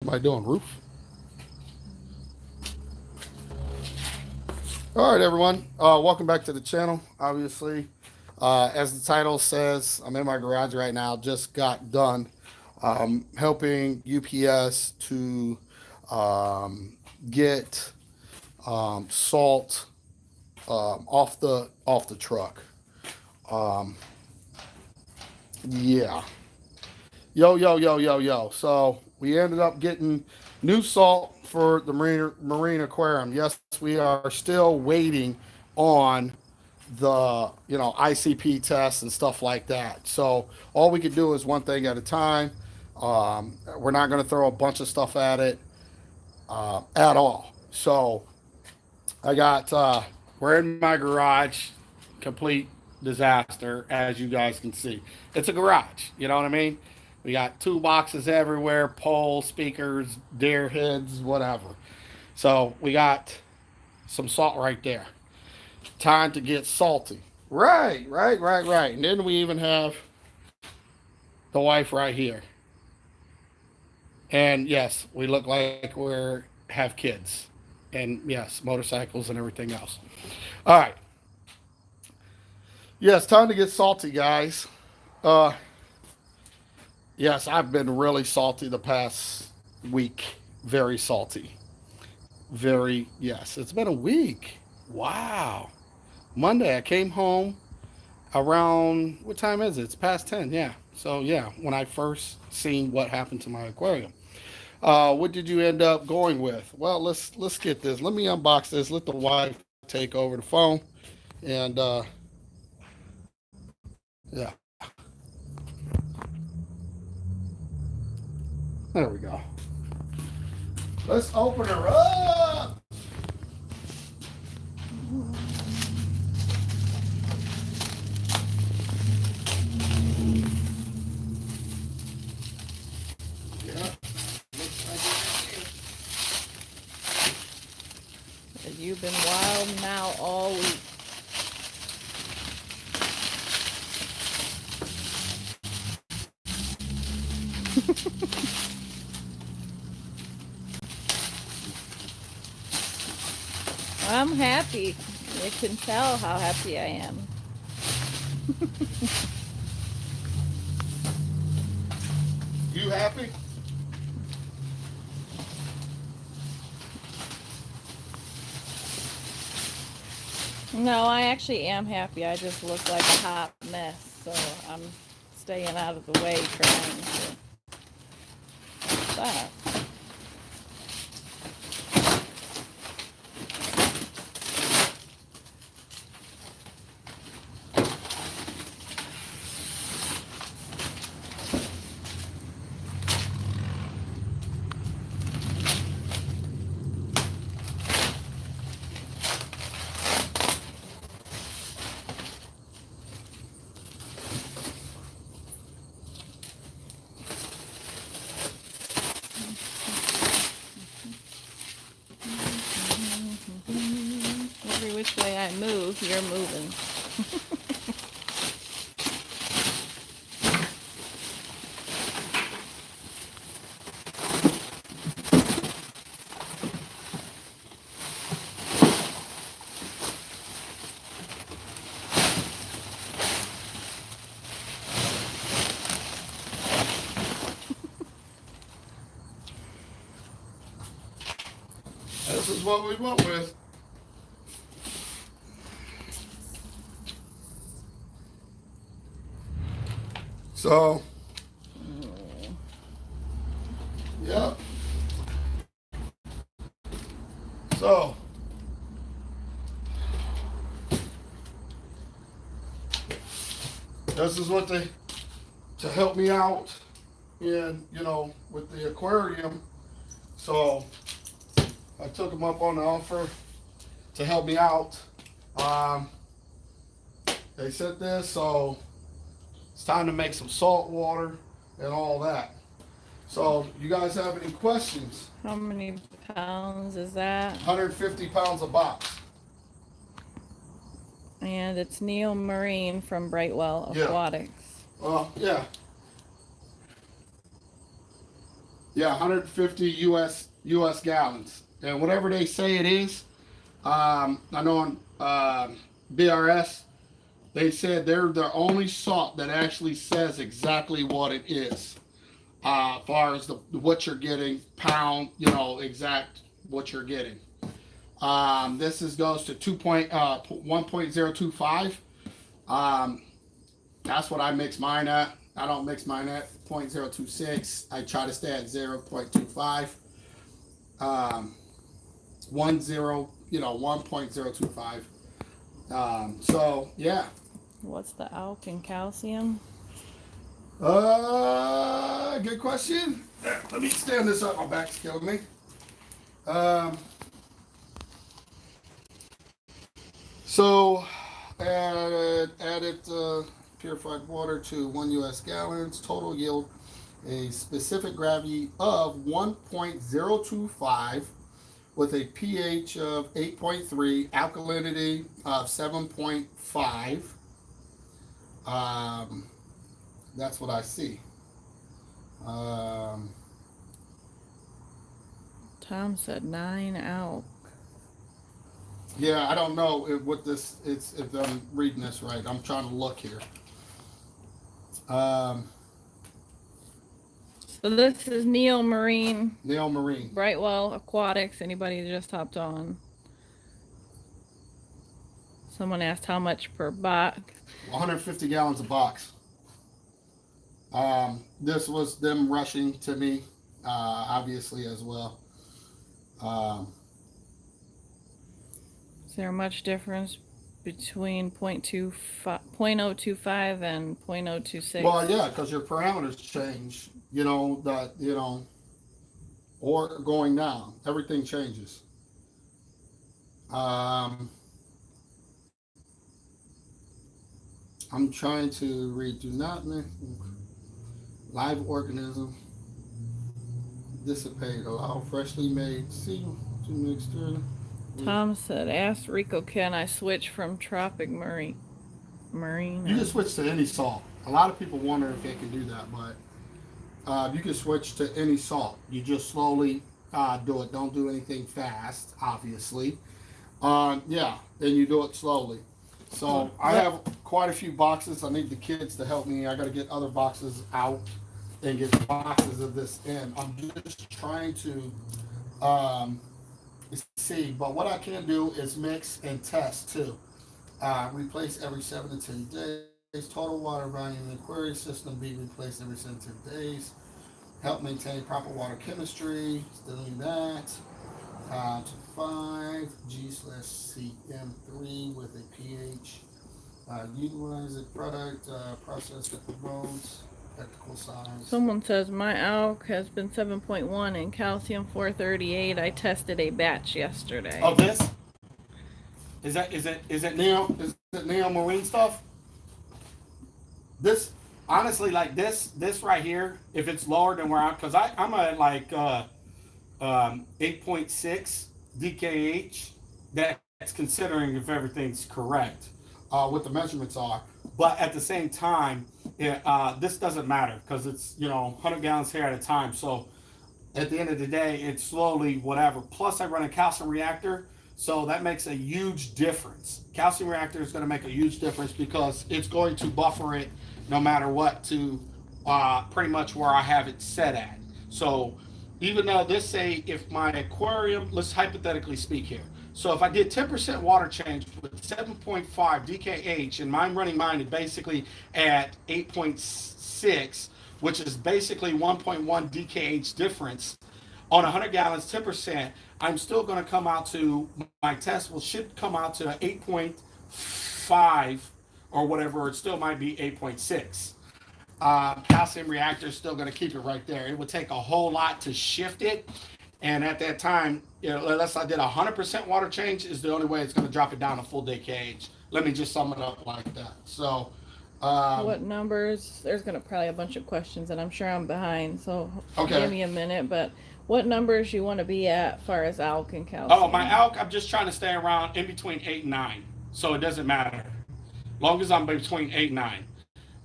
What am I doing? Roof? All right, everyone. Welcome back to the channel. Obviously, as the title says, I'm in my garage right now. Just got done helping UPS to get salt off the truck. Um, yeah. Yo, yo, yo, yo, yo. So we ended up getting new salt for the marine aquarium. Yes, we are still waiting on the ICP tests and stuff like that. So all we could do is one thing at a time. We're not going to throw a bunch of stuff at it at all. So I got we're in my garage, complete disaster as you guys can see. It's a garage, you know what I mean? We got toolboxes everywhere, poles, speakers, deer heads, whatever. So we got some salt right there. Time to get salty. Right, right, right, right. And then we even have the wife right here. And yes, we look like we're have kids. And yes, motorcycles and everything else. All right. Yes, time to get salty, guys. Uh, yes, I've been really salty the past week. Very salty. Very, yes. It's been a week. Wow. Monday, I came home around, what time is it? It's past 10, yeah. So, yeah, when I first seen what happened to my aquarium. What did you end up going with? Well, let's get this. Let me unbox this. Let the wife take over the phone, and yeah, there we go. Let's open her up. Yeah, looks like You've been wild now all week. I'm happy. You can tell how happy I am. you happy? No, I actually am happy. I just look like a hot mess, so I'm staying out of the way trying to stop. Every which way I move, you're moving. This is what we went with. So, yep. So, this is what they to help me out in with the aquarium. So I took them up on the offer to help me out. Um, they said this, so it's time to make some salt water and all that. So you guys have any questions? How many pounds is that? 150 pounds a box. And it's Neil Marine from Brightwell Yeah. Aquatics. Yeah. Yeah, 150 US gallons, and whatever they say it is. I know on BRS they said they're the only salt that actually says exactly what it is. As far as what you're getting, pound, exact what you're getting. This goes to 1.025. Um, that's what I mix mine at. I don't mix mine at 0.026. I try to stay at 0.25. 1.025. So yeah. What's the alk and calcium? Good question. Let me stand this up. My back's killing me. Um, so added purified water to 1 US gallons. Total yield a specific gravity of 1.025 with a pH of 8.3, alkalinity of 7.5. That's what I see. Tom said 9 alk. Yeah, I don't know what this is, if I'm reading this right. I'm trying to look here. So this is Neo Marine. Neo Marine. Brightwell Aquatics. Anybody that just hopped on? Someone asked how much per box. 150 gallons a box. This was them rushing to me, obviously as well. Is there much difference between 0.025 and 0.026? Well, yeah, because your parameters change. Or going down. Everything changes. I'm trying to read. Do not mix live organism dissipate. Allow freshly made seed to mix through. Tom said, "Ask Rico, can I switch from tropic marine?" You can switch to any salt. A lot of people wonder if they can do that, but you can switch to any salt. You just slowly do it. Don't do anything fast, obviously. Yeah, then you do it slowly. So I have quite a few boxes. I need the kids to help me. I got to get other boxes out and get boxes of this in. I'm just trying to see, but what I can do is mix and test too. Replace every 7 to 10 days. Total water volume in the aquarium system be replaced every 7 to 10 days. Help maintain proper water chemistry. Still need that. To 5 G/cm3 with a pH. Utilize the product process that promotes technical size. Someone says my alk has been 7.1 and calcium 438. I tested a batch yesterday. Oh, this? Is it Neo Marine stuff? This honestly, like this right here, if it's lower than where I'm at like 8.6 DKH. That's considering if everything's correct, what the measurements are. But at the same time, this doesn't matter because it's 100 gallons here at a time. So at the end of the day, it's slowly whatever. Plus, I run a calcium reactor, so that makes a huge difference. Calcium reactor is going to make a huge difference because it's going to buffer it no matter what to pretty much where I have it set at. So even though this say if my aquarium, let's hypothetically speak here. So if I did 10% water change with 7.5 DKH and I'm running mine at basically at 8.6, which is basically 1.1 DKH difference on 100 gallons, 10%, I'm still going to come out to, my test should come out to 8.5 or whatever. It still might be 8.6. Calcium reactor is still going to keep it right there. It would take a whole lot to shift it. And at that time, unless I did 100% water change, is the only way it's going to drop it down a full DKH. Let me just sum it up like that. So, what numbers? There's going to probably a bunch of questions, and I'm sure I'm behind. So give me a minute. But what numbers you want to be at, far as alk and calcium? Oh, my alk, I'm just trying to stay around in between 8 and 9. So it doesn't matter, long as I'm between 8 and 9.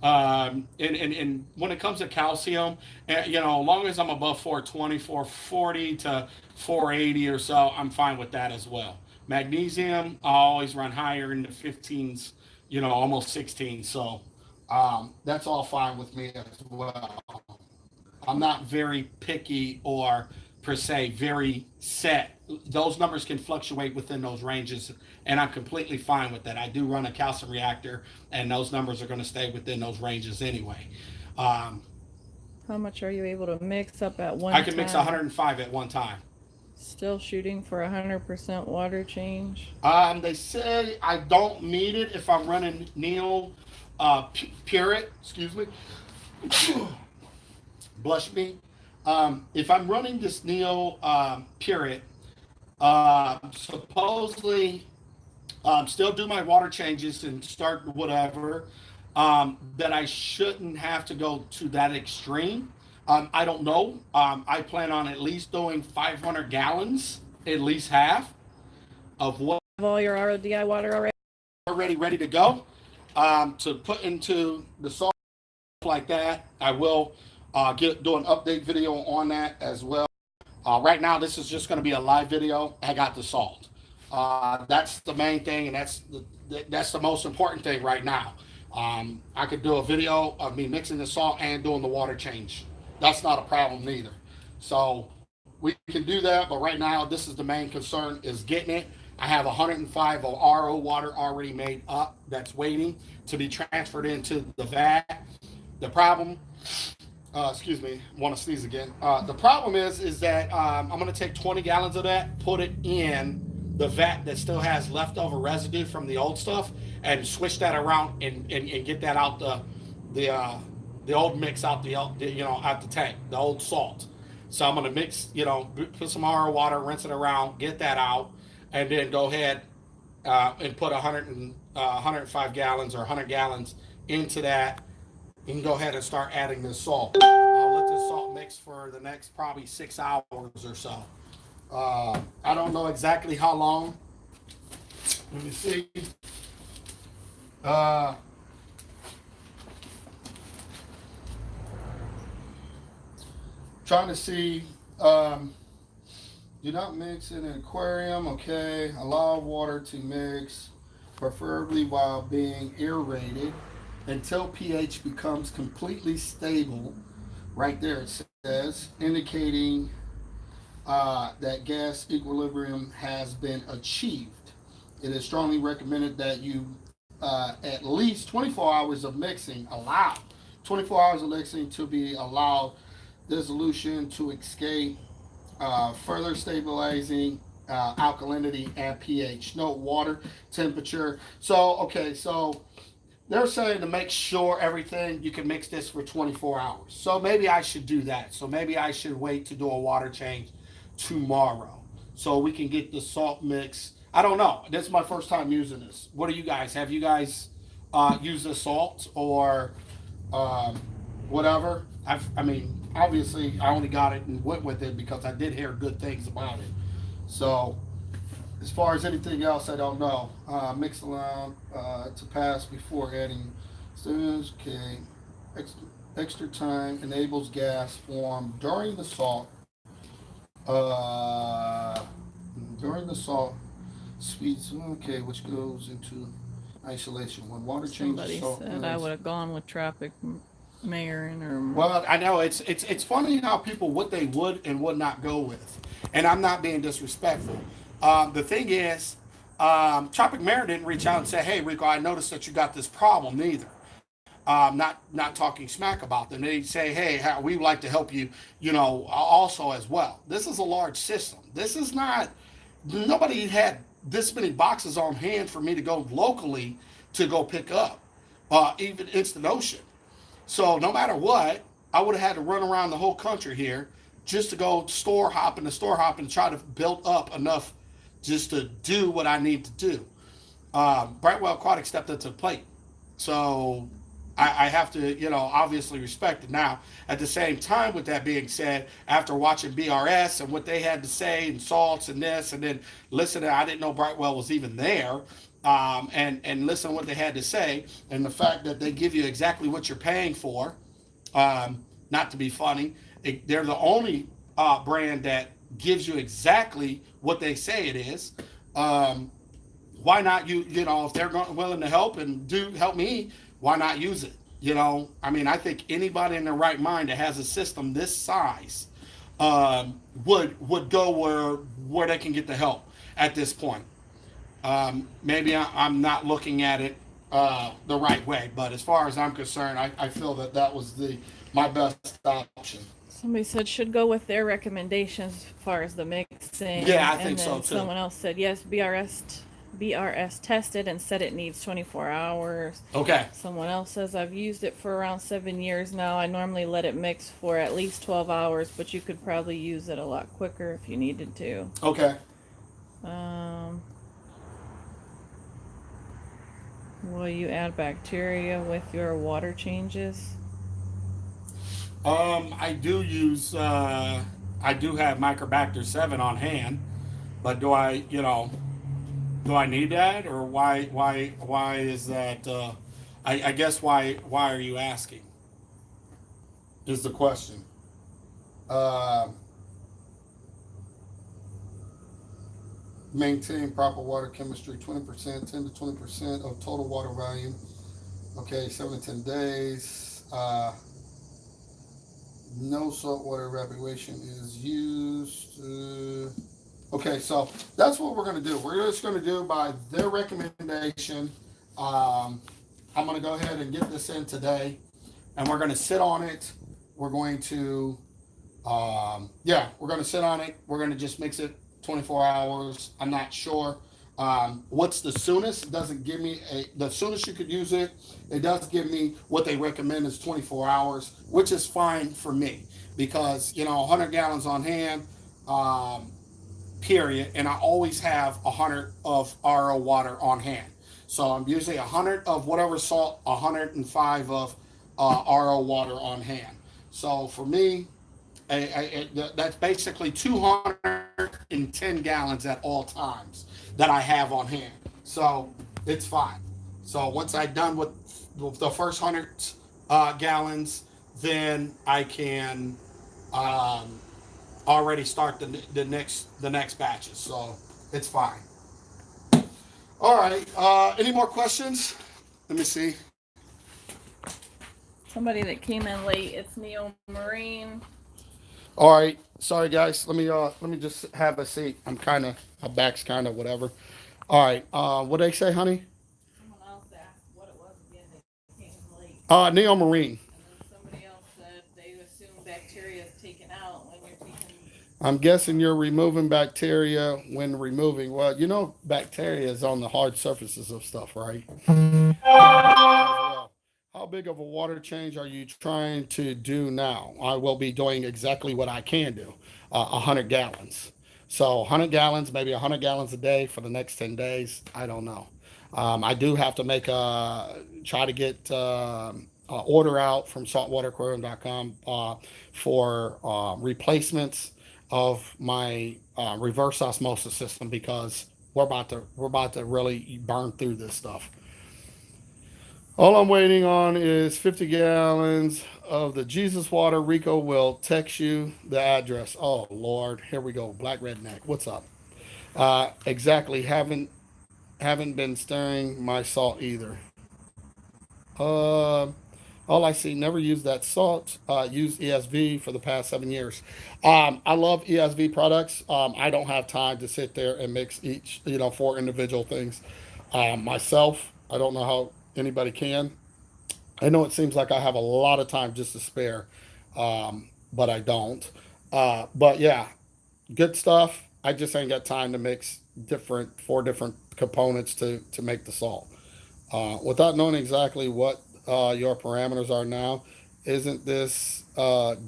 And when it comes to calcium, you know, as long as I'm above 420, 440 to 480 or so, I'm fine with that as well. Magnesium, I always run higher in the 15s, you know, almost 16. So that's all fine with me as well. I'm not very picky or per se very set. Those numbers can fluctuate within those ranges, and I'm completely fine with that. I do run a calcium reactor, and those numbers are going to stay within those ranges anyway. Um, How much are you able to mix up at I one can mix time? 105 at one time. Still shooting for 100% water change. They say I don't need it if I'm running Neil Pureit, excuse me, blush me. If I'm running this Neo Pureit, supposedly still do my water changes and start whatever, that I shouldn't have to go to that extreme. I don't know. I plan on at least doing 500 gallons, at least half of what Have all your RODI water already? already ready to go to put into the salt like that. I will do an update video on that as well. Right now, this is just going to be a live video. I got the salt. That's the main thing, and that's the most important thing right now. I could do a video of me mixing the salt and doing the water change. That's not a problem neither. So we can do that, but right now, this is the main concern is getting it. I have 105 of RO water already made up that's waiting to be transferred into the vat. The problem, excuse me, want to sneeze again. The problem is that I'm going to take 20 gallons of that, put it in the vat that still has leftover residue from the old stuff, and switch that around and get that out the old mix out out the tank, the old salt. So I'm going to mix, put some RO water, rinse it around, get that out, and then go ahead and put 105 gallons or 100 gallons into that. You can go ahead and start adding this salt. I'll let this salt mix for the next probably 6 hours or so. I don't know exactly how long. Let me see. Uh, Trying to see. Do not mix in an aquarium. Okay. Allow water to mix, preferably while being aerated, until pH becomes completely stable. Right there it says, indicating that gas equilibrium has been achieved. It is strongly recommended that you at least 24 hours of mixing allow 24 hours of mixing to be allowed dissolution to escape, further stabilizing alkalinity and pH. Note water temperature. So okay, so they're saying to make sure everything you can mix this for 24 hours. So maybe I should do that. So maybe I should wait to do a water change tomorrow so we can get the salt mix. I don't know. This is my first time using this. What do you guys? Have you guys used the salt or whatever? I mean, obviously, I only got it and went with it because I did hear good things about it. So as far as anything else, I don't know. Mix allowed to pass before adding students. Okay. Extra time enables gas form during the salt. Uh, During the salt speeds. Okay, which goes into isolation when water changes. Somebody Salt said I would have gone with tropic Marin or. Well, I know it's funny how people what they would and would not go with, and I'm not being disrespectful. The thing is, Tropic Marin didn't reach out and say, "Hey, Rico, I noticed that you got this problem." Neither. Not talking smack about them. They say, "Hey, we would like to help you." Also as well. This is a large system. This is not. Nobody had this many boxes on hand for me to go locally to go pick up, even Instant Ocean. So no matter what, I would have had to run around the whole country here just to go store hopping to store hopping and try to build up enough just to do what I need to do. Brightwell Aquatic stepped up to the plate. So I have to, obviously respect it. Now, at the same time, with that being said, after watching BRS and what they had to say and salts and this, and then listening, I didn't know Brightwell was even there, and listen to what they had to say, and the fact that they give you exactly what you're paying for. Not to be funny, they're the only brand that gives you exactly what they say it is. Um, why not if they're willing to help and do help me, why not use it? I mean, I think anybody in their right mind that has a system this size would go where they can get the help at this point. Maybe I'm not looking at it the right way, but as far as I'm concerned, I feel that that was the my best option. Somebody said should go with their recommendations as far as the mixing, Yeah, I and think so then too. someone else said yes, BRS tested and said it needs 24 hours. Okay. Someone else says I've used it for around 7 years now. I normally let it mix for at least 12 hours, but you could probably use it a lot quicker if you needed to. Okay. Um, will you add bacteria with your water changes? I do use. I do have Microbacter 7 on hand, but do I need that, or why is that? I guess why are you asking? Is the question. Uh, Maintain proper water chemistry. 20%, 10 to 20% of total water volume. Okay, 7 to 10 days. No saltwater evaporation is used. Okay, so that's what we're going to do. We're just going to do by their recommendation. Um, I'm going to go ahead and get this in today, and we're going to sit on it. We're going to, yeah, we're going to sit on it. We're going to just mix it 24 hours. I'm not sure. What's the soonest? It doesn't give me the soonest you could use it. It does give me what they recommend is 24 hours, which is fine for me because 100 gallons on hand. Um, Period, and I always have 100 of RO water on hand. So I'm usually 100 of whatever salt, 105 of RO water on hand. So for me, that's basically 210 gallons at all times that I have on hand. So it's fine. So once I'm done with the first 100 gallons, then I can um, already start the next batches. So it's fine. All right. Any more questions? Let me see. Somebody that came in late, it's Neo Marine. All right. Sorry guys. Let me just have a seat. My back's kind of whatever. All right. What did they say, honey? Someone else asked what it was again that came in late. Neo Marine. And then somebody else said they assume bacteria is taken out when you're taking. I'm guessing you're removing bacteria when removing. Well, bacteria is on the hard surfaces of stuff, right? Well. How big of a water change are you trying to do now? I will be doing exactly what I can do, 100 gallons. So 100 gallons, maybe 100 gallons a day for the next 10 days. I don't know. I do have to try to get order out from saltwateraquarium.com for replacements of my reverse osmosis system because we're about to really burn through this stuff. All I'm waiting on is 50 gallons of the Jesus water. Rico will text you the address. Oh Lord, here we go. Black redneck. What's up? Exactly. Haven't been stirring my salt either. Uh, all I see. Never use that salt. Use ESV for the past 7 years. I love ESV products. I don't have time to sit there and mix each, four individual things myself. I don't know how anybody can. I know it seems like I have a lot of time just to spare, but I don't. But yeah, good stuff. I just ain't got time to mix four different components to make the salt. Without knowing exactly what your parameters are now, isn't this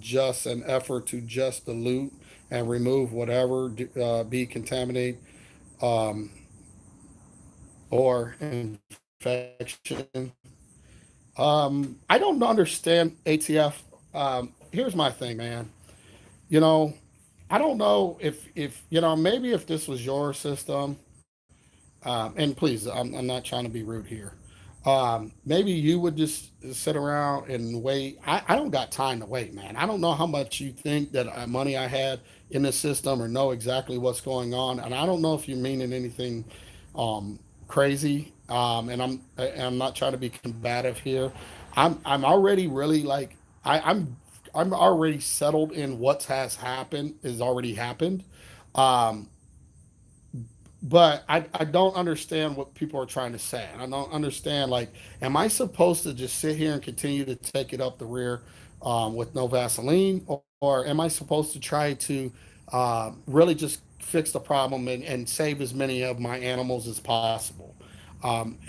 just an effort to just dilute and remove whatever be contaminated um, or infection? I don't understand ATF. Here's my thing, man. You know, I don't know if maybe if this was your system, and please, I'm not trying to be rude here. Maybe you would just sit around and wait. I don't got time to wait, man. I don't know how much you think that money I had in this system or know exactly what's going on, and I don't know if you're meaning anything crazy. And I'm not trying to be combative here. I'm already really like I'm already settled in what has happened is already happened. Um, but I don't understand what people are trying to say. And I don't understand, like, am I supposed to just sit here and continue to take it up the rear with no Vaseline? Or am I supposed to try to really just fix the problem and save as many of my animals as possible? Um,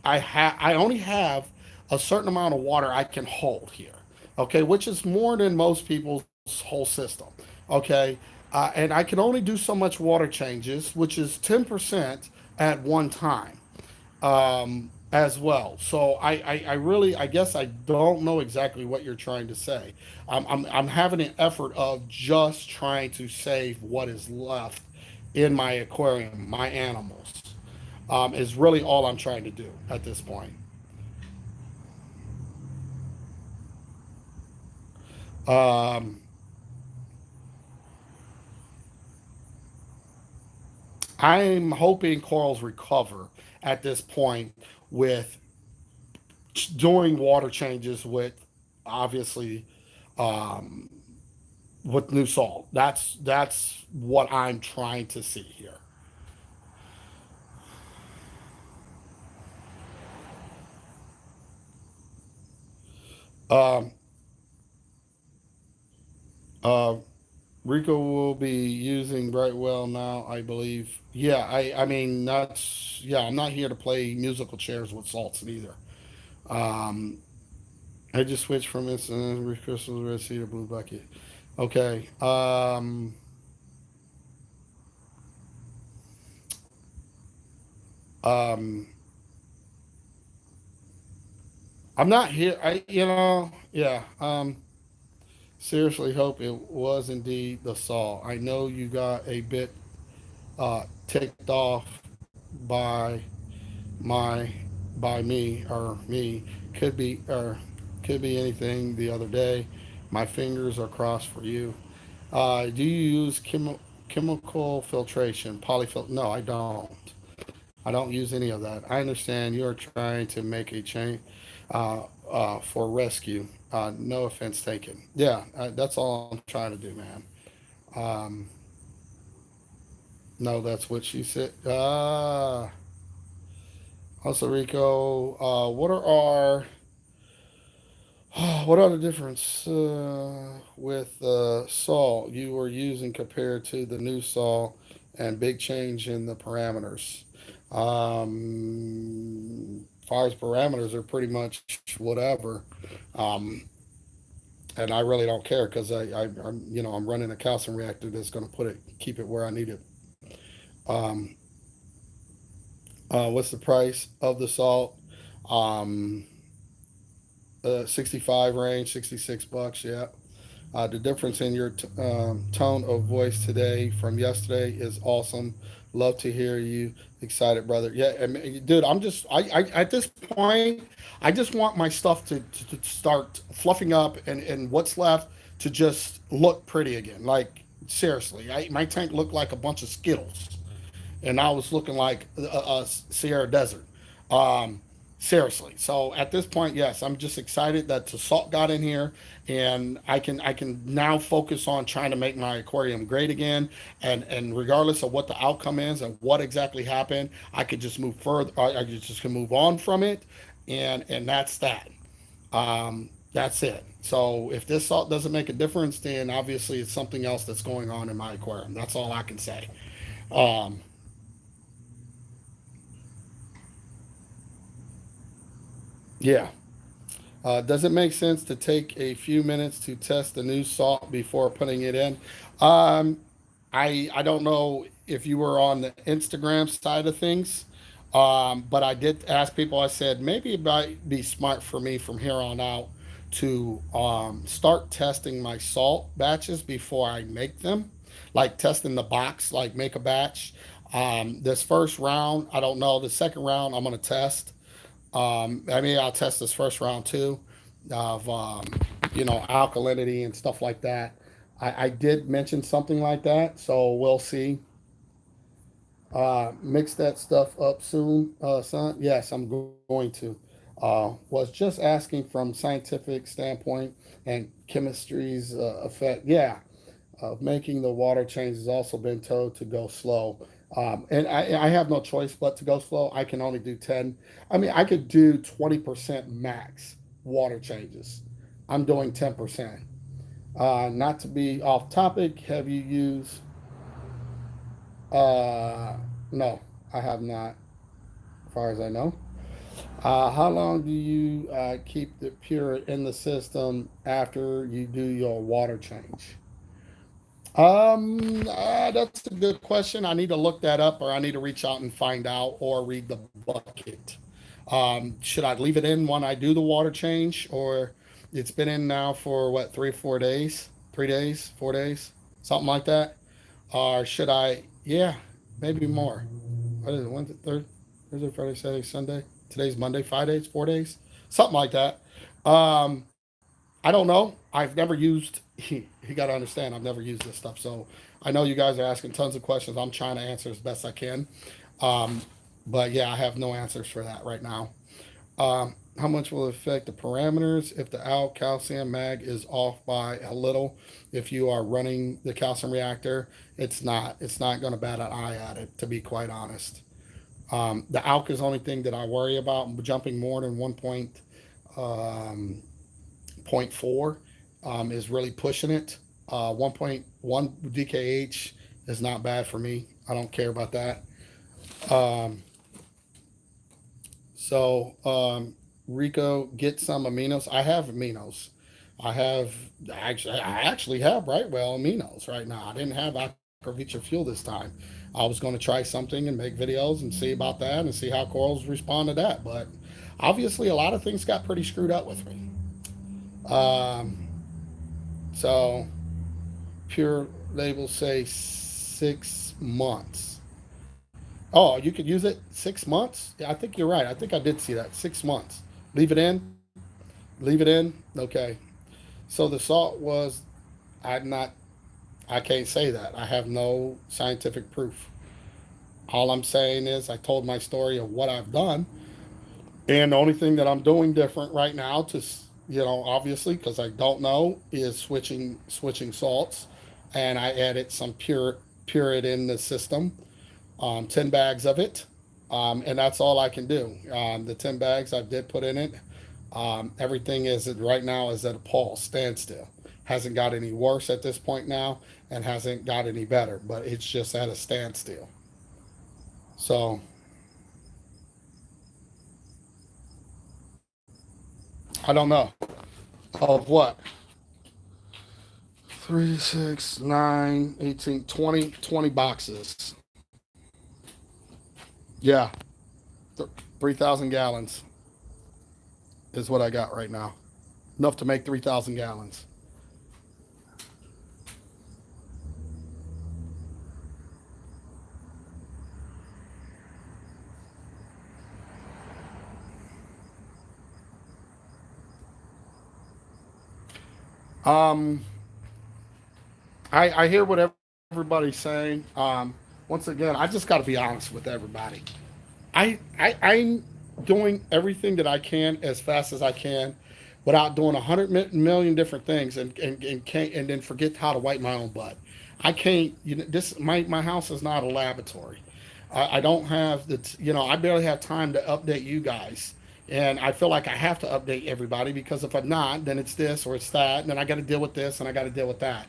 I only have a certain amount of water I can hold here, okay, which is more than most people's whole system, okay. And I can only do so much water changes, which is 10% at one time as well. So I really, I guess I don't know exactly what you're trying to say. I'm having an effort of just trying to save what is left in my aquarium, my animals, is really all I'm trying to do at this point. Um, I'm hoping corals recover at this point with doing water changes with obviously um, with new salt. That's what I'm trying to see here. Um, uh, Rico will be using brightwell now, I believe. Yeah, I mean that's yeah. I'm not here to play musical chairs with salts either. Um, I just switched from instant crystal red sea to blue bucket. Okay. Um, I'm not here. Yeah. Seriously hope it was indeed the saw. I know you got a bit ticked off by my by me or me could be anything the other day. My fingers are crossed for you. Do you use chemical filtration, polyfil? No, I don't. I don't use any of that. I understand you are trying to make a change for rescue. No offense taken. Yeah, that's all I'm trying to do, man. Um, no, that's what she said. Also, Rico, what are the difference with salt you were using compared to the new salt and big change in the parameters? Far as parameters are pretty much whatever, um, and I really don't care because I'm running a calcium reactor that's going to keep it where I need it. Um, what's the price of the salt? Um, 65 range, $66. Yeah. The difference in your tone of voice today from yesterday is awesome. Love to hear you excited, brother. Yeah, I mean, dude, I at this point, I just want my stuff to start fluffing up and what's left to just look pretty again. Like, seriously, my tank looked like a bunch of Skittles and I was looking like a Sierra Desert. Um, Seriously. So at this point, yes, I'm just excited that the salt got in here, and I can now focus on trying to make my aquarium great again. And regardless of what the outcome is and what exactly happened, I could just move further. I just can move on from it, and that's that. That's it. So if this salt doesn't make a difference, then obviously it's something else that's going on in my aquarium. That's all I can say. Um, yeah. Does it make sense to take a few minutes to test the new salt before putting it in? Um, I don't know if you were on the Instagram side of things. But I did ask people, I said, maybe it might be smart for me from here on out to start testing my salt batches before I make them, like testing the box, like make a batch. This first round, I don't know. The second round, I'm going to test. I mean, I'll test this first round too of, alkalinity and stuff like that. I did mention something like that, so we'll see. Mix that stuff up soon, son. Yes, I'm going to. Was just asking from scientific standpoint and chemistry's effect. Yeah, making the water change has also been told to go slow. And I have no choice but to go slow. I can only do 10. I mean, I could do 20% max water changes. I'm doing 10%. Not to be off topic, have you used? No, I have not, as far as I know. How long do you keep the pure in the system after you do your water change? That's a good question. I need to look that up, or I need to reach out and find out, or read the bucket. Should I leave it in when I do the water change, or it's been in now for what, 3 or 4 days, 3 days, 4 days, something like that, or should I? Yeah, maybe more. What is it? Wednesday, Thursday, Friday, Saturday, Sunday. Today's Monday. 5 days, 4 days, something like that. Um, I don't know. I've never used. You got to understand. I've never used this stuff, so I know you guys are asking tons of questions. I'm trying to answer as best I can, um, but yeah, I have no answers for that right now. How much will it affect the parameters if the out calcium mag is off by a little? If you are running the calcium reactor, it's not. It's not going to bat an eye at it, to be quite honest. The alk is the only thing that I worry about. Jumping more than um, point 0.4 is really pushing it. 1.1 DKH is not bad for me. I don't care about that. Um, Rico, get some aminos. I have aminos. I have I actually have brightwell aminos right now. I didn't have aquavita fuel this time. I was going to try something and make videos and see about that and see how corals respond to that. But obviously, a lot of things got pretty screwed up with me. Um, so pure labels say 6 months. Oh, you could use it 6 months? Yeah, I think you're right. I think I did see that. 6 months. Leave it in. Leave it in. Okay. So the salt was, I'm not, I can't say that. I have no scientific proof. All I'm saying is I told my story of what I've done. And the only thing that I'm doing different right now to, obviously, because I don't know, is switching salts. And I added some pure in the system, 10 bags of it. And that's all I can do. The 10 bags I did put in it. Everything is right now is at a pause, standstill. Hasn't got any worse at this point now, and hasn't got any better, but it's just at a standstill. So I don't know of what 3, 6, 9, 18, 20, 20 boxes. Yeah, 3,000 gallons is what I got right now. Enough to make 3,000 gallons. Um, I hear what everybody's saying. Once again, I just got to be honest with everybody. I'm doing everything that I can as fast as I can, without doing 100 million different things, and can't, and then forget how to wipe my own butt. I can't. This my house is not a laboratory. I don't have the I barely have time to update you guys. And I feel like I have to update everybody, because if I'm not, then it's this or it's that, and then I got to deal with this and I got to deal with that.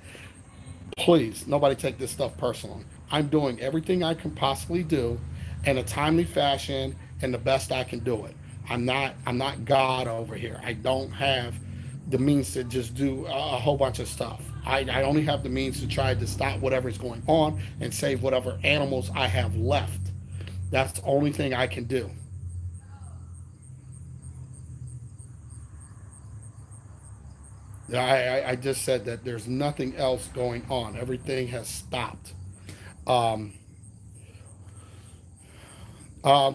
Please, nobody take this stuff personally. I'm doing everything I can possibly do in a timely fashion and the best I can do it. I'm not God over here. I don't have the means to just do a whole bunch of stuff. I only have the means to try to stop whatever's going on and save whatever animals I have left. That's the only thing I can do. I just said that there's nothing else going on. Everything has stopped. Um,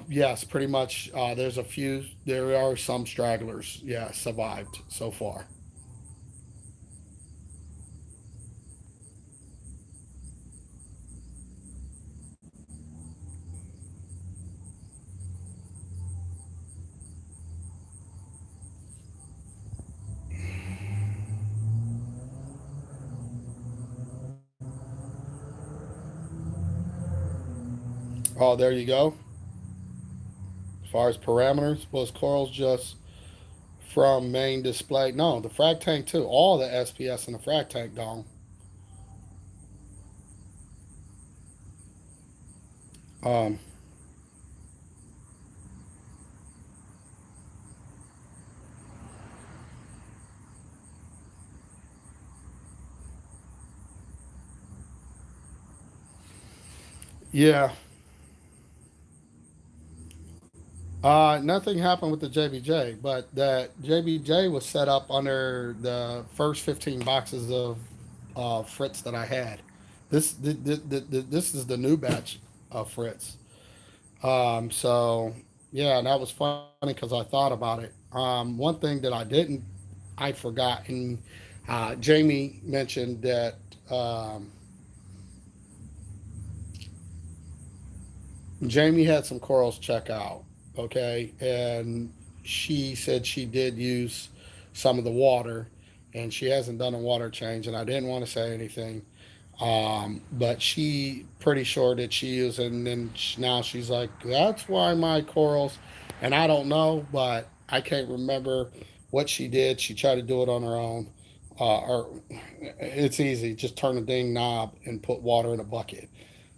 yes, pretty much. There's a few. There are some stragglers. Yeah, survived so far. Oh, there you go. As far as parameters, was corals just from main display? No, the frag tank too. All the SPS in the frag tank gone. Um, yeah. Nothing happened with the JBJ, but that JBJ was set up under the first 15 boxes of Fritz that I had. This is the new batch of Fritz. So yeah, and that was funny because I thought about it. One thing that I forgot, and Jamie mentioned that Jamie had some corals check out, okay, and she said she did use some of the water, and she hasn't done a water change, and I didn't want to say anything, but she pretty sure that she is, and then now she's like, that's why my corals, and I don't know, but I can't remember what she did. She tried to do it on her own, or it's easy, just turn the ding knob and put water in a bucket.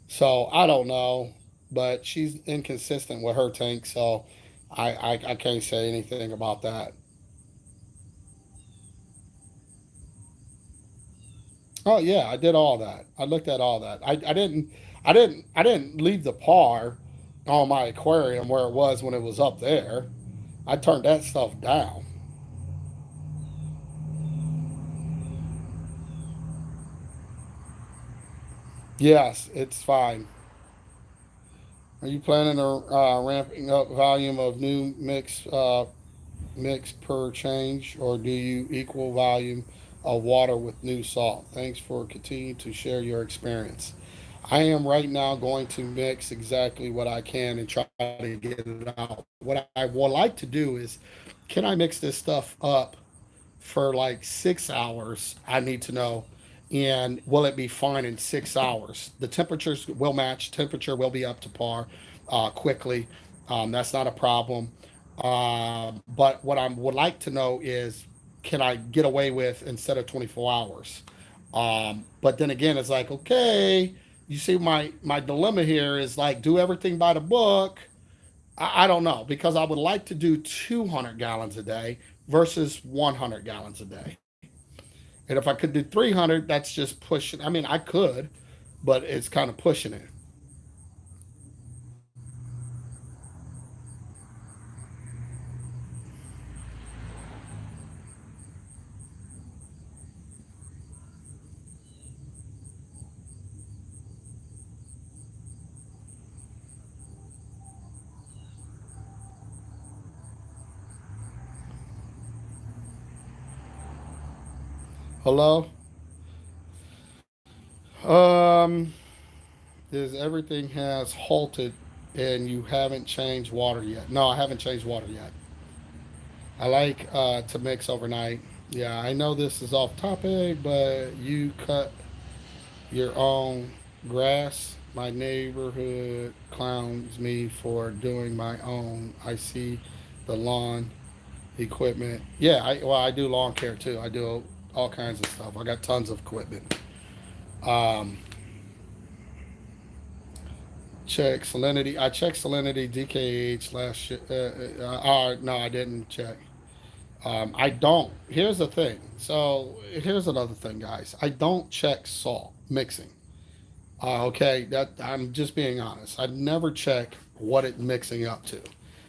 So I don't know, but she's inconsistent with her tank, so I can't say anything about that. Oh yeah, I did all that. I looked at all that. I didn't leave the par on my aquarium where it was when it was up there. I turned that stuff down. Yes, it's fine. Are you planning on ramping up volume of new mix per change, or do you equal volume of water with new salt? Thanks for continuing to share your experience. I am right now going to mix exactly what I can and try to get it out. What I would like to do is, can I mix this stuff up for like 6 hours? I need to know. And will it be fine in 6 hours? The temperatures will match. Temperature will be up to par quickly. That's not a problem. But what I would like to know is, can I get away with instead of 24 hours? But then again, it's like, okay, you see, my dilemma here is like, do everything by the book. I don't know, because I would like to do 200 gallons a day versus 100 gallons a day. And if I could do 300, that's just pushing. I mean, I could, but it's kind of pushing it. Hello? Um, is everything has halted and you haven't changed water yet? No, I haven't changed water yet. I like to mix overnight. Yeah, I know this is off topic, but you cut your own grass. My neighborhood clowns me for doing my own. I see the lawn equipment. Yeah, I do lawn care too. I do all kinds of stuff. I got tons of equipment. Um, check salinity. I checked salinity DKH last year. No, I didn't check. I don't. Here's the thing. So here's another thing, guys. I don't check salt mixing. Okay, that I'm just being honest. I never check what it's mixing up to,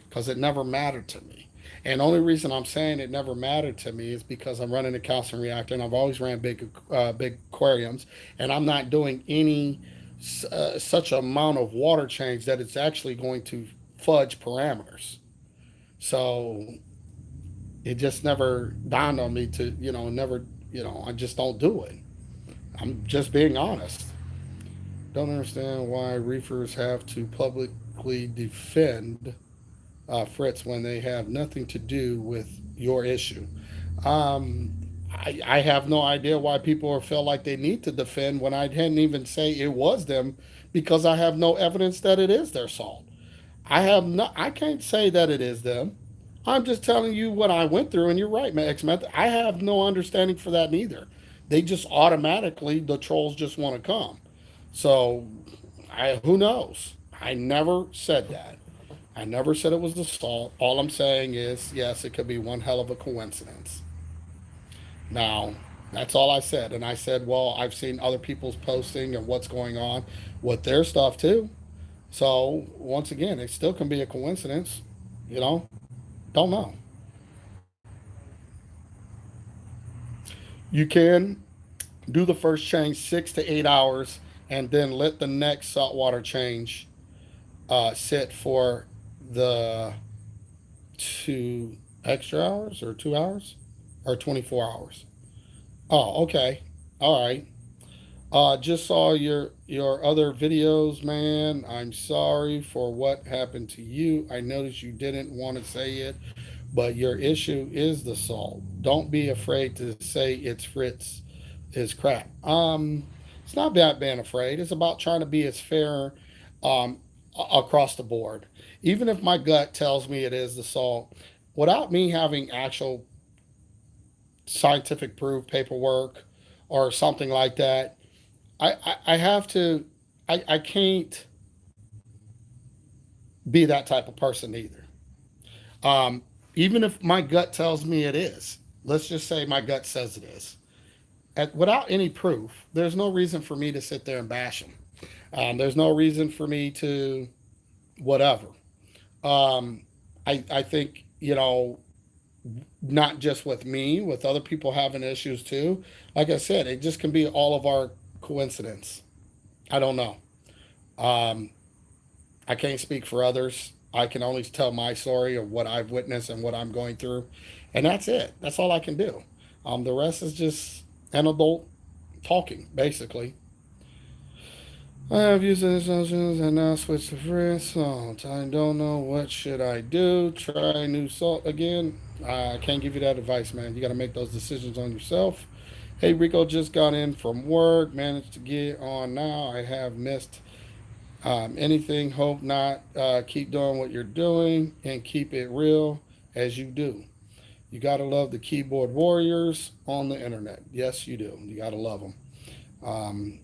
because it never mattered to me. And the only reason I'm saying it never mattered to me is because I'm running a calcium reactor, and I've always ran big aquariums, and I'm not doing any such amount of water change that it's actually going to fudge parameters. So it just never dawned on me to, never, I just don't do it. I'm just being honest. Don't understand why reefers have to publicly defend Fritz when they have nothing to do with your issue. I have no idea why people feel like they need to defend when I didn't even say it was them, because I have no evidence that it is their salt. I can't say that it is them. I'm just telling you what I went through, and you're right, X-Men. I have no understanding for that neither. They just automatically, the trolls just want to come. So, who knows? I never said that. I never said it was the salt. All I'm saying is, yes, it could be one hell of a coincidence. Now, that's all I said. And I said, well, I've seen other people's posting and what's going on with their stuff too. So, once again, it still can be a coincidence. You know, don't know. You can do the first change 6 to 8 hours and then let the next saltwater change sit for the 2 extra hours or 2 hours or 24 hours. Oh, okay. All right. Just saw your other videos, man. I'm sorry for what happened to you. I noticed you didn't want to say it, but your issue is the salt. Don't be afraid to say it's Fritz is crap. It's not about being afraid. It's about trying to be as fair across the board. Even if my gut tells me it is the salt, without me having actual scientific proof paperwork or something like that, I have to, I can't be that type of person either. Um, Even if my gut tells me it is, let's just say my gut says it is. Without any proof, there's no reason for me to sit there and bash them. There's no reason for me to whatever. Um, I think, not just with me, with other people having issues too. Like I said, it just can be all of our coincidence. I don't know. Um, I can't speak for others. I can only tell my story of what I've witnessed and what I'm going through, and that's it. That's all I can do. The rest is just an adult talking, basically. I have used these options and now switch to free salt. I don't know what should I do. Try new salt again. I can't give you that advice, man. You got to make those decisions on yourself. Hey, Rico just got in from work. Managed to get on now. I have missed anything. Hope not. Keep doing what you're doing and keep it real as you do. You got to love the keyboard warriors on the internet. Yes, you do. You got to love them. Um,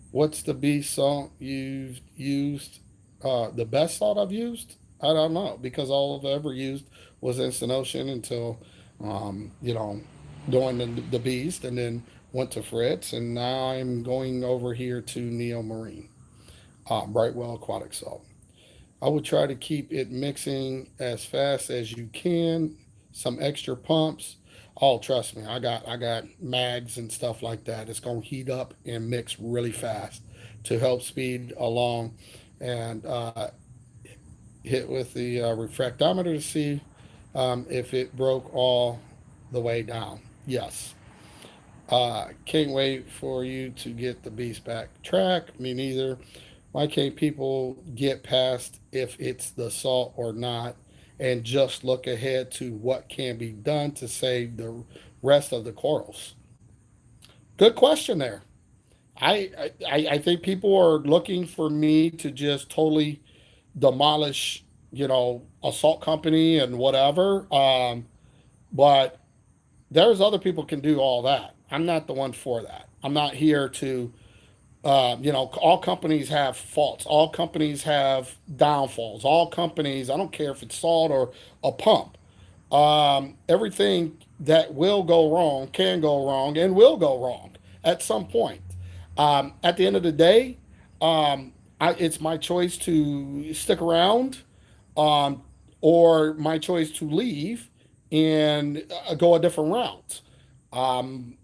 what's the best salt you've used? The best salt I've used? I don't know, because all I've ever used was Instant Ocean until, um, you know, doing the Beast, and then went to Fritz, and now I'm going over here to Neo Marine, Brightwell aquatic salt. I would try to keep it mixing as fast as you can. Some extra pumps. Oh, trust me, I got mags and stuff like that. It's gonna heat up and mix really fast to help speed along, and hit with the refractometer to see if it broke all the way down. Yes. Can't wait for you to get the beast back track. Me neither. Why can't people get past if it's the salt or not and just look ahead to what can be done to save the rest of the corals? Good question there. I think people are looking for me to just totally demolish, a salt company and whatever. But there's other people can do all that. I'm not the one for that. I'm not here to all companies have faults. All companies have downfalls. All companies, I don't care if it's salt or a pump. Everything that will go wrong can go wrong and will go wrong at some point. At the end of the day, it's my choice to stick around, um, or my choice to leave and go a different route. Um,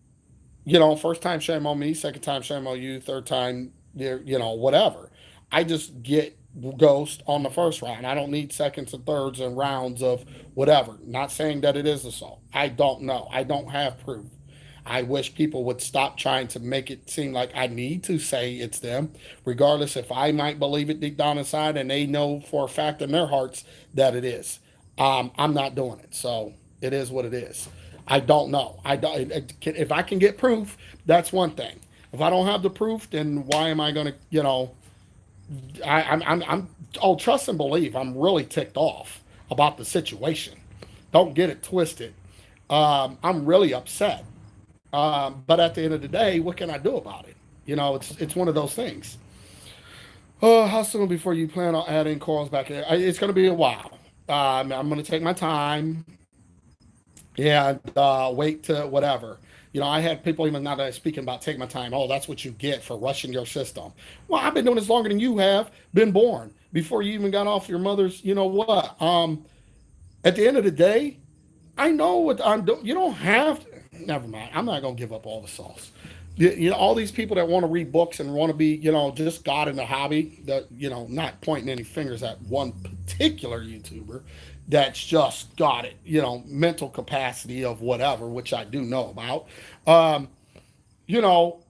first time shame on me, second time shame on you, third time, whatever. I just get ghost on the first round. I don't need seconds and thirds and rounds of whatever. Not saying that it is assault. I don't know. I don't have proof. I wish people would stop trying to make it seem like I need to say it's them, regardless if I might believe it deep down inside and they know for a fact in their hearts that it is. I'm not doing it. So it is what it is. I don't know. I don't. If I can get proof, that's one thing. If I don't have the proof, then why am I going to? I'm. Oh, trust and believe. I'm really ticked off about the situation. Don't get it twisted. I'm really upset. But at the end of the day, what can I do about it? It's one of those things. Oh, how soon before you plan on adding corals back in? It's going to be a while. I'm going to take my time and wait to whatever. I had people even now that I'm speaking about take my time. Oh, that's what you get for rushing your system. Well, I've been doing this longer than you have been born before you even got off your mother's. You know what? At the end of the day, I know what I'm doing. You don't have to. Never mind. I'm not gonna give up all the sauce. All these people that want to read books and want to be, just God in the hobby. That not pointing any fingers at one particular YouTuber that's just got it. Mental capacity of whatever, which I do know about. Um, you know,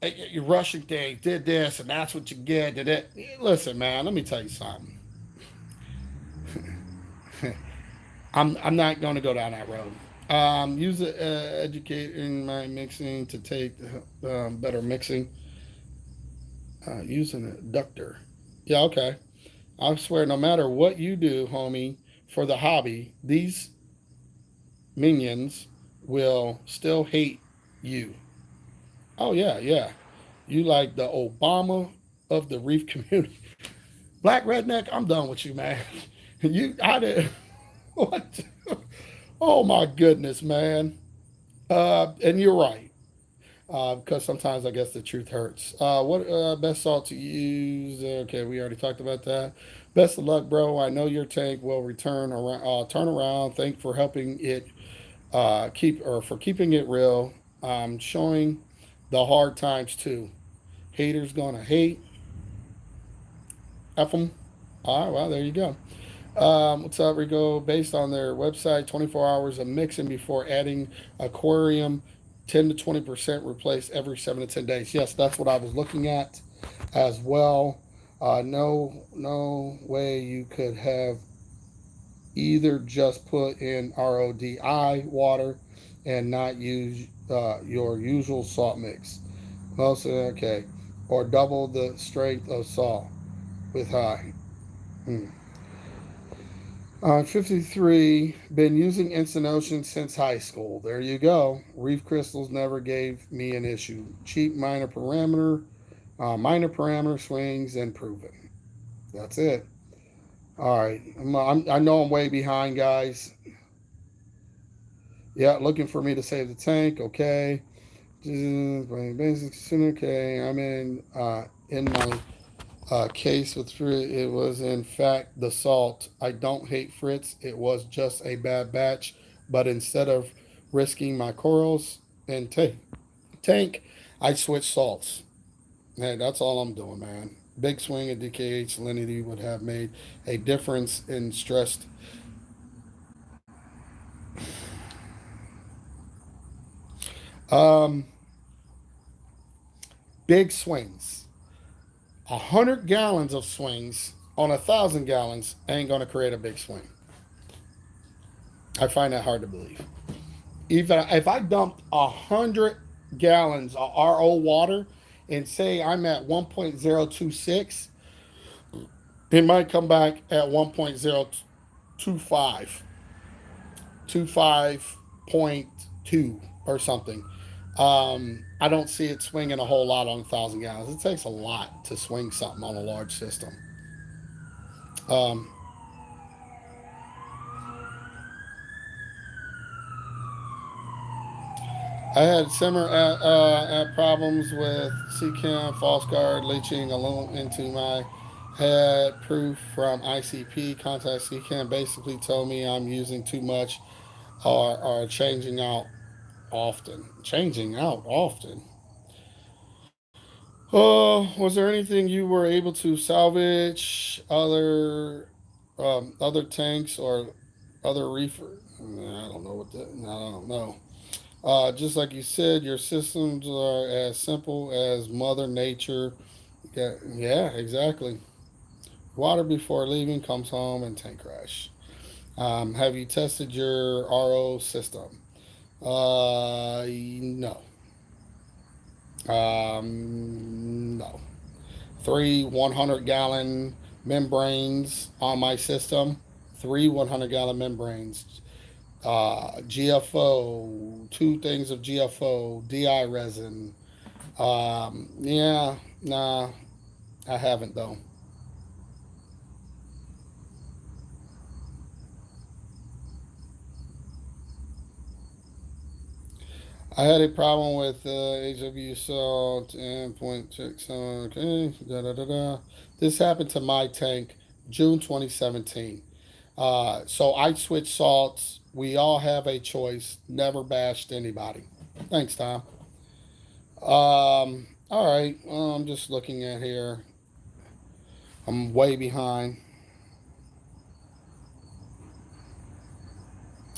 you're rushing things, did this, and that's what you get. Did it? Listen, man. Let me tell you something. I'm not going to go down that road. Use educating my mixing to take better mixing. Using a ductor. Yeah, okay. I swear, no matter what you do, homie, for the hobby, these minions will still hate you. Oh yeah, yeah. You like the Obama of the reef community. Black redneck, I'm done with you, man. I did what? Oh my goodness, man. And you're right. Because sometimes I guess the truth hurts. What best salt to use? Okay, we already talked about that. Best of luck, bro. I know your tank will return around. Turn around. Thank for helping it for keeping it real. Showing the hard times too. Haters gonna hate. F them. All right, well there you go. What's up, Rico? Based on their website, 24 hours of mixing before adding aquarium, 10 to 20% replace every 7 to 10 days. Yes, that's what I was looking at as well. No way you could have either just put in RODI water and not use your usual salt mix. Most okay, or double the strength of salt with high. Hmm. 53, been using Instant Ocean since high school. There you go. Reef crystals never gave me an issue. Cheap minor parameter swings and proven. That's it. All right. I know I'm way behind, guys. Yeah, looking for me to save the tank. Okay. Basic. Okay. I'm in my case with Fritz, it was in fact the salt. I don't hate Fritz. It was just a bad batch. But instead of risking my corals and tank, I switched salts. Hey, that's all I'm doing, man. Big swing at DKH salinity would have made a difference in stressed. Um, Big swings. 100 gallons of swings on 1,000 gallons ain't gonna create a big swing. I find that hard to believe. Even if I dumped 100 gallons of RO water and say I'm at 1.026, it might come back at 1.025, 25.2 or something. I don't see it swinging a whole lot on 1,000 gallons. It takes a lot to swing something on a large system. Um, I had similar problems with CCAM, false guard, leaching alone into my head. Proof from ICP. Contact CCAM basically told me I'm using too much or changing out often. Changing out often. Oh, was there anything you were able to salvage? Other tanks or other reefer? I don't know what that. I don't know. Just like you said, your systems are as simple as Mother Nature. Yeah, yeah, exactly. Water before leaving comes home and tank crash. Have you tested your RO system? No. No. Three 100-gallon membranes on my system. Three 100-gallon membranes. GFO, two things of GFO, DI resin. Yeah, nah, I haven't though. I had a problem with HW salt and point six. Okay, da da da da. This happened to my tank June 2017. So I switched salts. We all have a choice. Never bashed anybody. Thanks, Tom. All right. Well, I'm just looking at here. I'm way behind.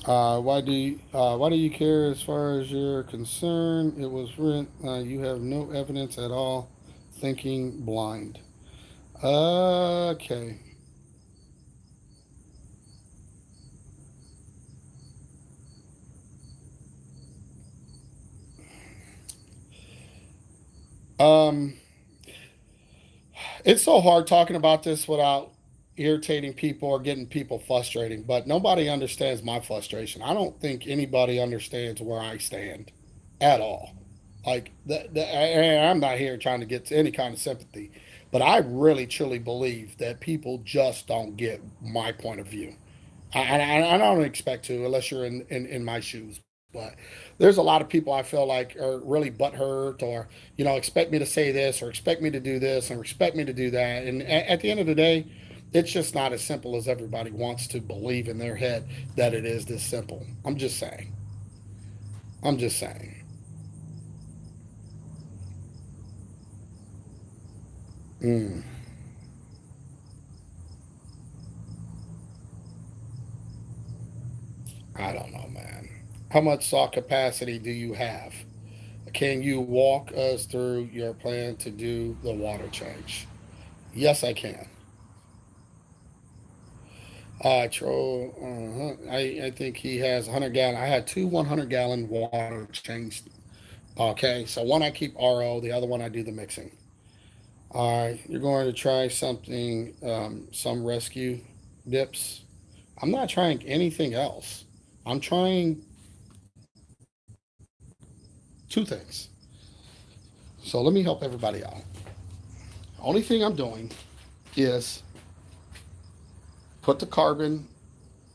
Why do you care as far as you're concerned? It was rent. You have no evidence at all. Thinking blind. Okay. Um, it's so hard talking about this without irritating people or getting people frustrating. But nobody understands my frustration. I don't think anybody understands where I stand, at all. Like I'm not here trying to get to any kind of sympathy, but I really truly believe that people just don't get my point of view. I don't expect to unless you're in my shoes. But there's a lot of people I feel like are really butthurt or, expect me to say this or expect me to do this and expect me to do that. And at the end of the day, it's just not as simple as everybody wants to believe in their head that it is this simple. I'm just saying. I'm just saying. Mm, I don't know, man. How much saw capacity do you have? Can you walk us through your plan to do the water change? Yes, I can. I think he has 100 gallon. I had two 100-gallon water changed. Okay, so one I keep RO, the other one I do the mixing. All right, you're going to try something, some rescue dips. I'm not trying anything else. I'm trying two things. So let me help everybody out. Only thing I'm doing is put the carbon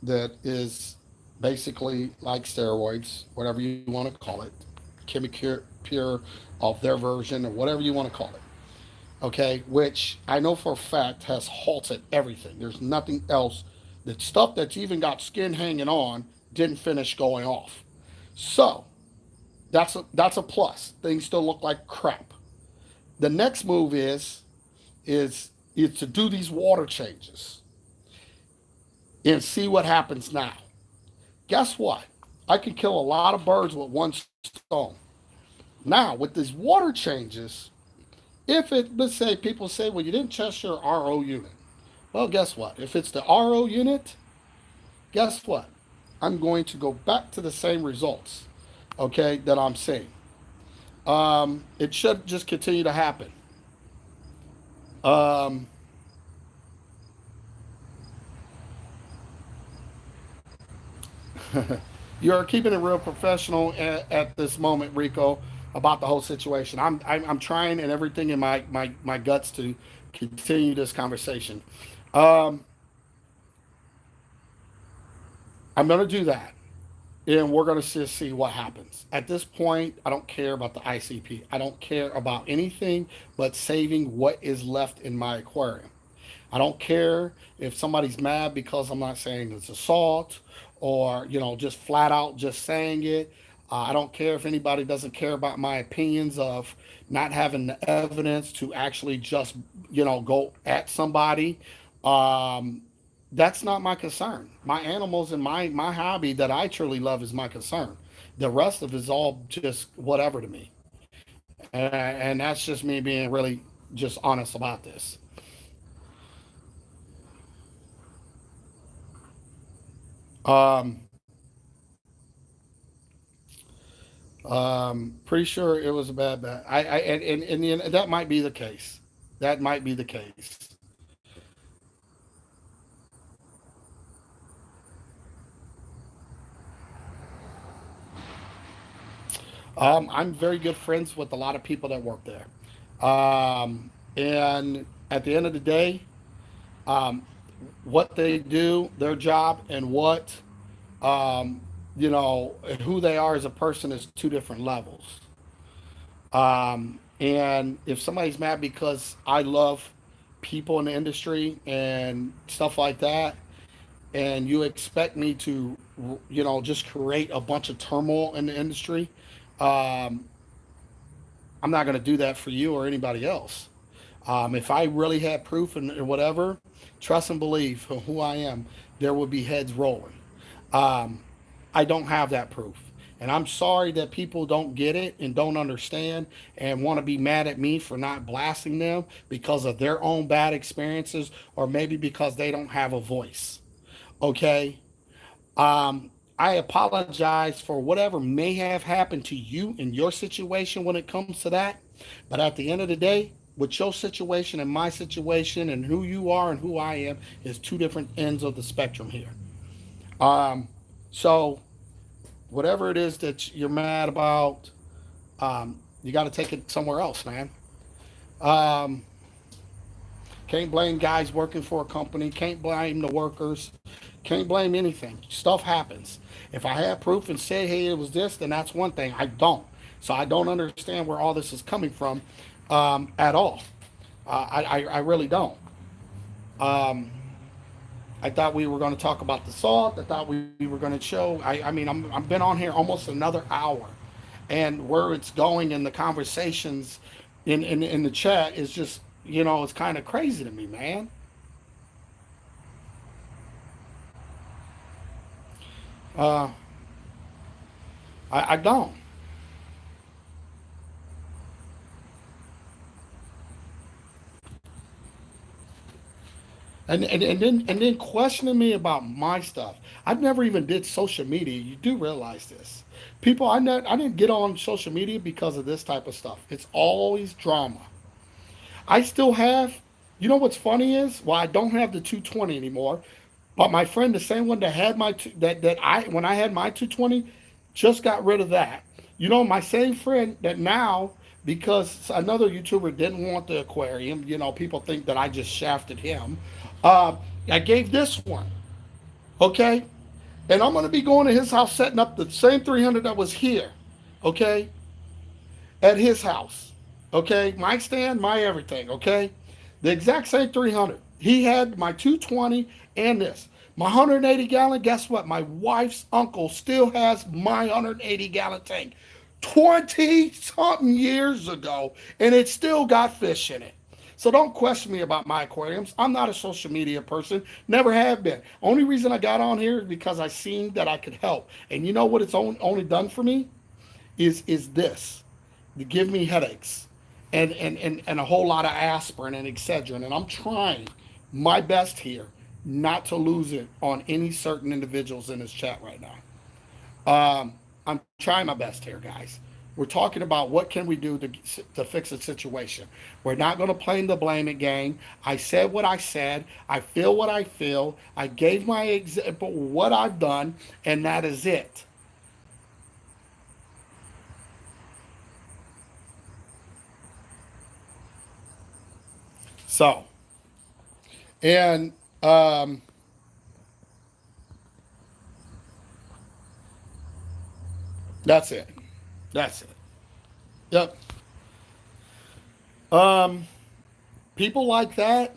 that is basically like steroids, whatever you want to call it, chemical pure of their version or whatever you want to call it. Okay, which I know for a fact has halted everything. There's nothing else. The stuff that's even got skin hanging on didn't finish going off. So that's a plus. Things still look like crap. The next move is to do these water changes and see what happens now. Guess what? I can kill a lot of birds with one stone. Now, with these water changes, if it, let's say people say, well, you didn't test your RO unit. Well, guess what? If it's the RO unit, guess what? I'm going to go back to the same results, okay, that I'm seeing. It should just continue to happen. Um, you're keeping it real professional at this moment, Rico, about the whole situation. I'm trying and everything in my guts to continue this conversation. Um, I'm going to do that. and we're going to just see what happens. At this point, I don't care about the ICP. I don't care about anything but saving what is left in my aquarium. I don't care if somebody's mad because I'm not saying it's assault or, just flat out just saying it. I don't care if anybody doesn't care about my opinions of not having the evidence to actually just, go at somebody. Um, that's not my concern. My animals and my hobby that I truly love is my concern. The rest of it is all just whatever to me. And that's just me being really just honest about this. Um, Pretty sure it was a bad bet. And that might be the case. That might be the case. I'm very good friends with a lot of people that work there. And at the end of the day, um, what they do, their job, and um, who they are as a person is two different levels. And if somebody's mad because I love people in the industry and stuff like that, and you expect me to, just create a bunch of turmoil in the industry, um, I'm not going to do that for you or anybody else. If I really had proof and whatever, trust and believe who I am, there would be heads rolling. Um, I don't have that proof. And I'm sorry that people don't get it and don't understand and want to be mad at me for not blasting them because of their own bad experiences or maybe because they don't have a voice. Okay? I apologize for whatever may have happened to you in your situation when it comes to that. But at the end of the day, with your situation and my situation and who you are and who I am is two different ends of the spectrum here. Um, so whatever it is that you're mad about, you got to take it somewhere else, man. Um, can't blame guys working for a company. Can't blame the workers. Can't blame anything. Stuff happens. If I had proof and said, hey, it was this, then that's one thing. I don't. So I don't understand where all this is coming from at all. I really don't. Um, I thought we were going to talk about the salt. I thought we were going to show. I mean, I've been on here almost another hour, and where it's going in the conversations in the chat is just it's kind of crazy to me, man. Uh, I don't. And then questioning me about my stuff. I've never even did social media. You do realize this. People, I didn't get on social media because of this type of stuff. It's always drama. I still have. You know what's funny is, well, I don't have the 220 anymore. But my friend, the same one that had that I when I had my 220, just got rid of that. My same friend that now, because another YouTuber didn't want the aquarium. People think that I just shafted him. Uh, I gave this one, okay, and I'm gonna be going to his house, setting up the same 300 that was here, okay, at his house. Okay, my stand, my everything. Okay, the exact same 300. He had my 220 and this. My 180-gallon. Guess what? My wife's uncle still has my 180-gallon tank. 20 something years ago, and it still got fish in it. So don't question me about my aquariums. I'm not a social media person. Never have been. Only reason I got on here is because I seen that I could help. And you know what it's only done for me? Is this to give me headaches and a whole lot of aspirin and Excedrin. And I'm trying my best here not to lose it on any certain individuals in this chat right now. I'm trying my best here, guys. We're talking about what can we do to fix the situation. We're not going to play the blame it game. I said what I said. I feel what I feel. I gave my example, what I've done, and that is it. So, and um, That's it. That's it. Yep. Um, People like that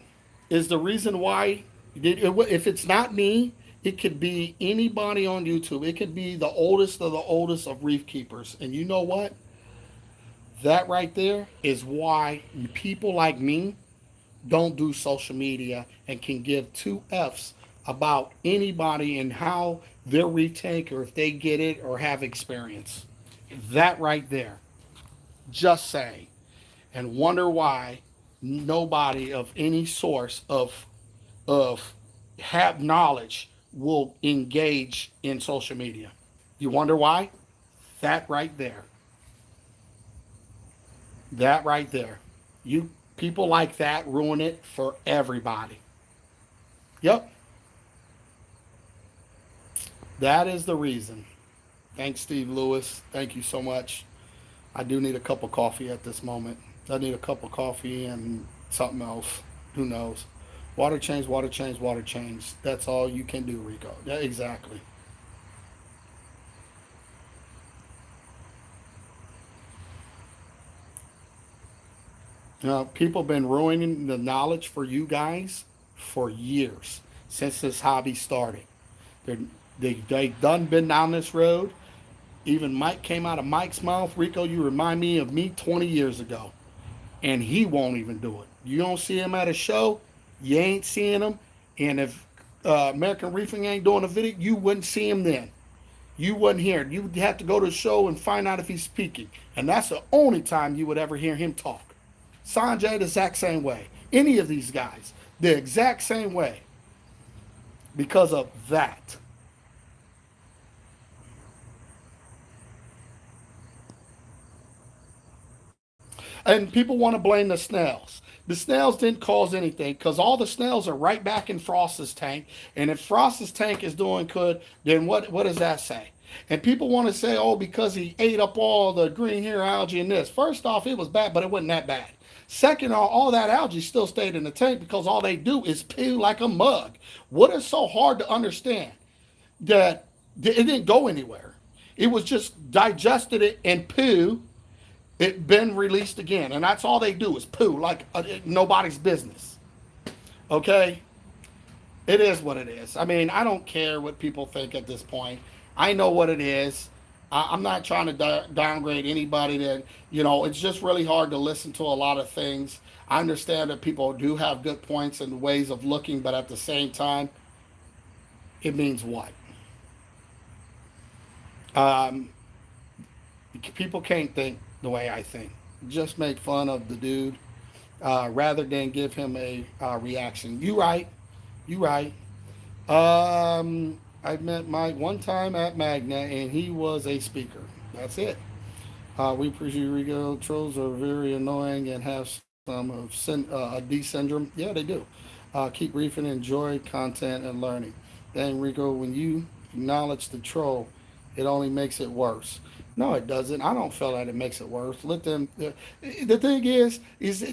is the reason why. If it's not me, it could be anybody on YouTube. It could be the oldest of the oldest of reef keepers. And you know what? That right there is why people like me don't do social media and can give two F's about anybody and how their reef tank or if they get it or have experience. That right there. Just say. And wonder why nobody of any source of have knowledge will engage in social media. You wonder why? That right there. That right there. You people like that ruin it for everybody. Yep. That is the reason. Thanks, Steve Lewis. Thank you so much. I do need a cup of coffee at this moment. I need a cup of coffee and something else. Who knows? Water change, water change, water change. That's all you can do, Rico. Yeah, exactly. You know, people have been ruining the knowledge for you guys for years since this hobby started. They're, they done been down this road. Even Mike came out of Mike's mouth. Rico, you remind me of me 20 years ago. And he won't even do it. You don't see him at a show, you ain't seeing him. And if American Reefing ain't doing a video, you wouldn't see him then. You wouldn't hear it. You'd have to go to the show and find out if he's speaking. And that's the only time you would ever hear him talk. Sanjay, the exact same way. Any of these guys, the exact same way because of that. And people want to blame the snails. The snails didn't cause anything because all the snails are right back in Frost's tank. And if Frost's tank is doing good, then what does that say? And people want to say, oh, because he ate up all the green hair algae in this. First off, it was bad, but it wasn't that bad. Second, all that algae still stayed in the tank because all they do is poo like a mug. What is so hard to understand? That it didn't go anywhere. It was just digested it and poo it been released again, and that's all they do is poo like nobody's business. Okay, it is what it is. I mean, I don't care what people think at this point. I know what it is. I'm not trying to downgrade anybody. That it's just really hard to listen to a lot of things. I understand that people do have good points and ways of looking, but at the same time, it means what? Um, People can't think the way I think. Just make fun of the dude rather than give him a reaction. You right. You right. I met Mike one time at Magna, and he was a speaker. That's it. We appreciate Rico. Trolls are very annoying and have some of a D syndrome. Yeah, they do. Keep reefing, enjoy content and learning. Dang, Rico, when you acknowledge the troll, it only makes it worse. No, it doesn't. I don't feel that it makes it worse. Let them. The thing is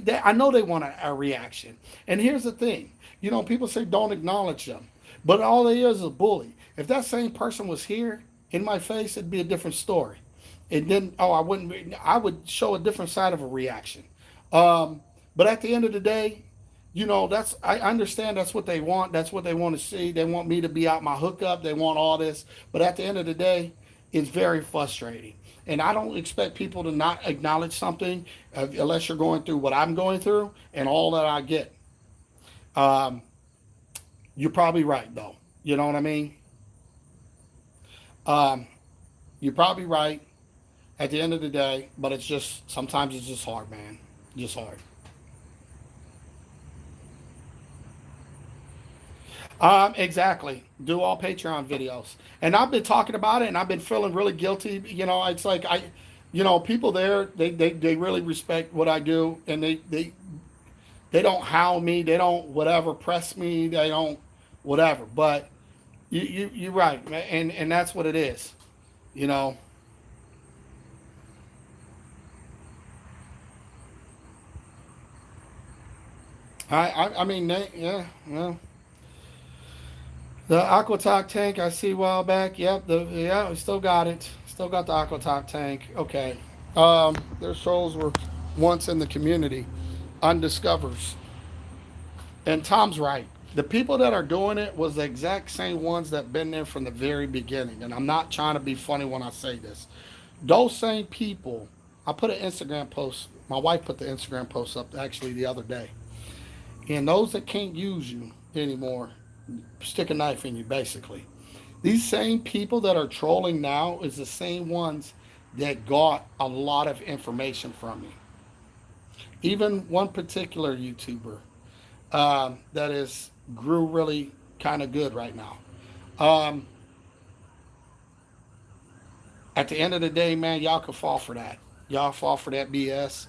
that I know they want a reaction. And here's the thing. People say don't acknowledge them, but all they is a bully. If that same person was here in my face, it'd be a different story. And then, I wouldn't. I would show a different side of a reaction. But at the end of the day, that's I understand that's what they want. That's what they want to see. They want me to be out my hookup. They want all this. But at the end of the day, it's very frustrating. And I don't expect people to not acknowledge something unless you're going through what I'm going through and all that I get. Um, you're probably right, though. You know what I mean? Um, you're probably right at the end of the day, but it's just sometimes it's just hard, man. Just hard. Exactly. Do all Patreon videos. And I've been talking about it and I've been feeling really guilty. It's like people there, they really respect what I do and they don't howl me, they don't whatever, press me, they don't whatever. But you're right, and that's what it is. You know. I mean yeah, well. The aquatic tank I see a while back. Yep, we still got it. Still got the aquatic tank. Okay. Their shows were once in the community, undiscovers. And Tom's right. The people that are doing it was the exact same ones that been there from the very beginning. And I'm not trying to be funny when I say this. Those same people, I put an Instagram post. My wife put the Instagram post up actually the other day. And those that can't use you anymore, stick a knife in you basically. These same people that are trolling now is the same ones that got a lot of information from me. Even one particular YouTuber that is grew really kind of good right now. Um, at the end of the day, man, y'all can fall for that. Y'all fall for that BS.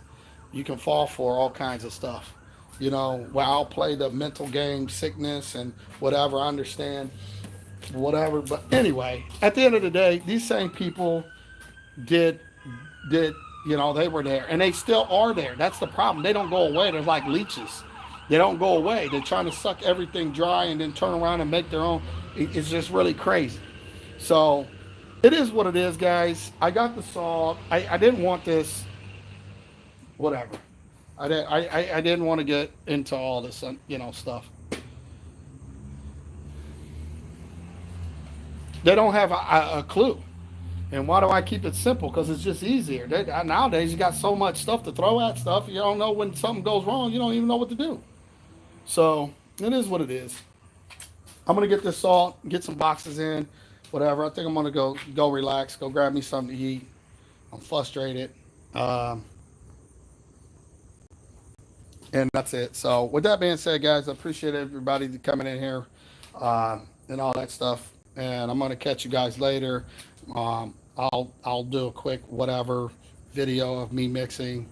You can fall for all kinds of stuff. You know, well, I'll play the mental game, sickness, and whatever. I understand, whatever. But anyway, at the end of the day, these same people did did they were there, and they still are there. That's the problem. They don't go away. They're like leeches. They don't go away. They're trying to suck everything dry and then turn around and make their own. It's just really crazy. So it is what it is, guys. I got the saw. I didn't want this. Whatever. I didn't want to get into all this stuff. They don't have a clue. And why do I keep it simple? Because it's just easier. Nowadays, you got so much stuff to throw at stuff. You don't know when something goes wrong. You don't even know what to do. So it is what it is. I'm gonna get this salt, get some boxes in, whatever. I think I'm gonna go relax, go grab me something to eat. I'm frustrated, and that's it. So with that being said, guys, I appreciate everybody coming in here and all that stuff. And I'm gonna catch you guys later. I'll do a quick whatever video of me mixing.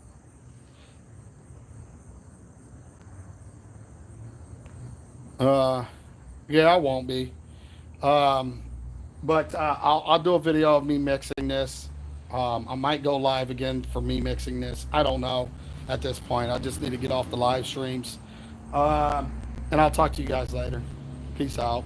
Yeah, I won't be. But I'll do a video of me mixing this. I might go live again for me mixing this. I don't know at this point. I just need to get off the live streams. And I'll talk to you guys later. Peace out.